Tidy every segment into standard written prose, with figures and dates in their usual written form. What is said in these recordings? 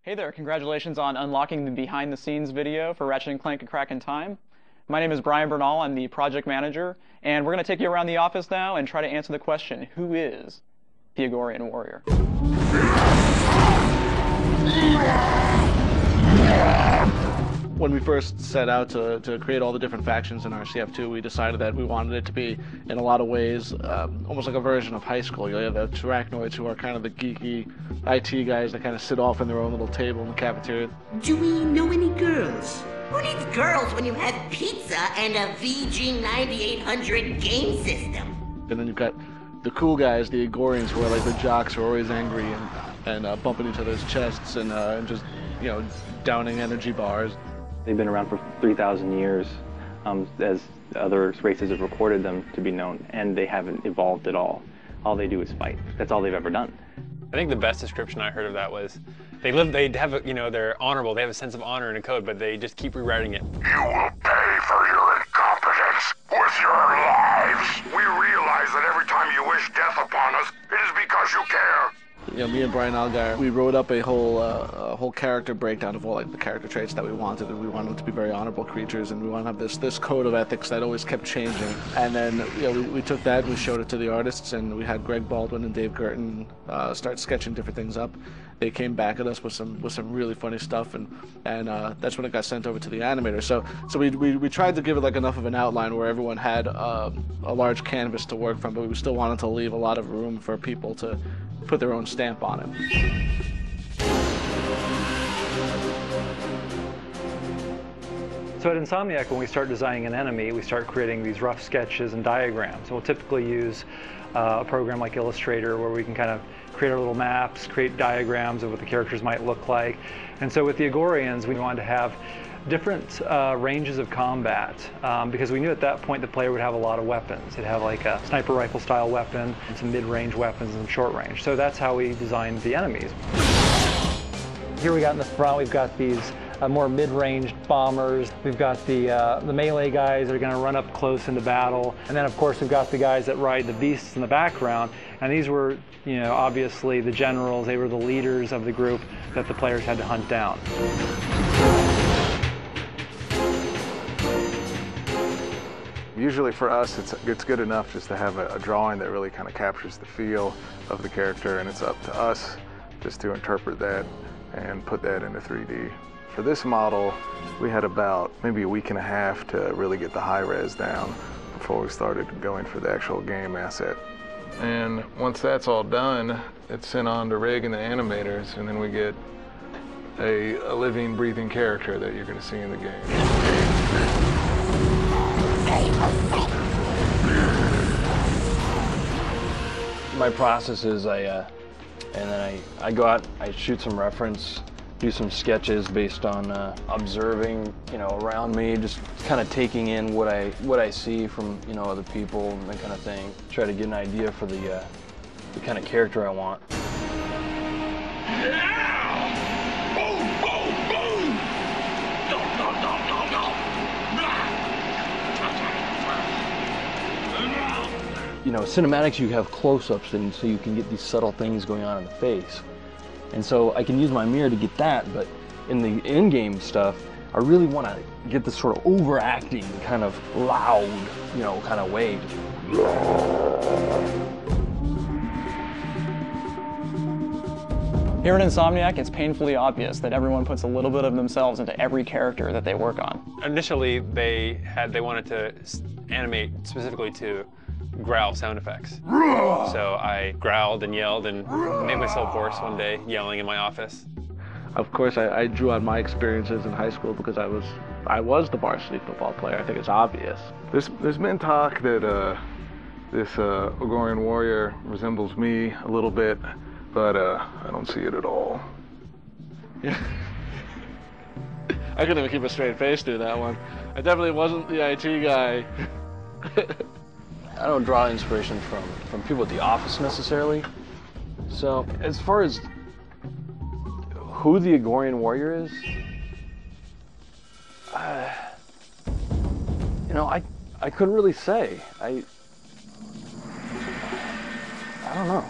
Hey there, congratulations on unlocking the behind-the-scenes video for Ratchet and Clank A Crack in Time. My name is Brian Bernal, I'm the project manager, and we're going to take you around the office now and try to answer the question, who is the Agorian Warrior? When we first set out to create all the different factions in R&CF 2, we decided that we wanted it to be, in a lot of ways, almost like a version of high school. You have the Arachnoids, who are kind of the geeky IT guys that kind of sit off in their own little table in the cafeteria. Do we know any girls? Who needs girls when you have pizza and a VG9800 game system? And then you've got the cool guys, the Agorians, who are like the jocks who are always angry and bumping each other's chests and just, you know, downing energy bars. They've been around for 3,000 years, as other races have recorded them to be known, and they haven't evolved at all. All they do is fight. That's all they've ever done. I think the best description I heard of that was, they have, you know, they're honorable, they have a sense of honor and a code, but they just keep rewriting it. You will pay for your incompetence with your lives. We realize that every time you wish death upon us, it is because you care. You know, me and Brian Algar, we wrote up a whole character breakdown of all like the character traits that we wanted, and we wanted them to be very honorable creatures, and we wanted to have this code of ethics that always kept changing. And then, you know, we took that, we showed it to the artists, and we had Greg Baldwin and Dave Girton start sketching different things up. They came back at us with some really funny stuff, and that's when it got sent over to the animator. So we tried to give it like enough of an outline where everyone had a large canvas to work from, but we still wanted to leave a lot of room for people to put their own stamp on it. So at Insomniac, when we start designing an enemy, we start creating these rough sketches and diagrams. We'll typically use a program like Illustrator, where we can kind of create our little maps, create diagrams of what the characters might look like. And so with the Agorians, we wanted to have different ranges of combat, because we knew at that point the player would have a lot of weapons. They'd have like a sniper rifle style weapon, and some mid-range weapons, and some short range. So that's how we designed the enemies. Here we got in the front, we've got these more mid-range bombers. We've got the melee guys that are going to run up close into battle. And then of course we've got the guys that ride the beasts in the background. And these were, you know, obviously the generals. They were the leaders of the group that the players had to hunt down. Usually for us, it's good enough just to have a drawing that really kind of captures the feel of the character, and it's up to us just to interpret that and put that into 3D. For this model, we had about maybe a week and a half to really get the high res down before we started going for the actual game asset. And once that's all done, it's sent on to Rig and the animators, and then we get a living, breathing character that you're going to see in the game. My process is I go out, I shoot some reference, do some sketches based on observing, you know, around me, just kind of taking in what I see from, you know, other people and that kind of thing. Try to get an idea for the kind of character I want. You know, cinematics, you have close-ups, and so you can get these subtle things going on in the face. And so I can use my mirror to get that, but in the in-game stuff, I really want to get this sort of overacting, kind of loud, you know, kind of way. Here at Insomniac, it's painfully obvious that everyone puts a little bit of themselves into every character that they work on. Initially, they wanted to animate specifically to growl sound effects. So I growled and yelled and made myself hoarse one day, yelling in my office. Of course, I drew on my experiences in high school because I was the varsity football player. I think it's obvious. There's been talk that this Agorian Warrior resembles me a little bit, but I don't see it at all. Yeah. I couldn't even keep a straight face through that one. I definitely wasn't the IT guy. I don't draw inspiration from people at the office necessarily. So as far as who the Agorian Warrior is, you know, I couldn't really say. I don't know.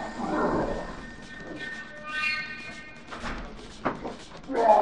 Roar!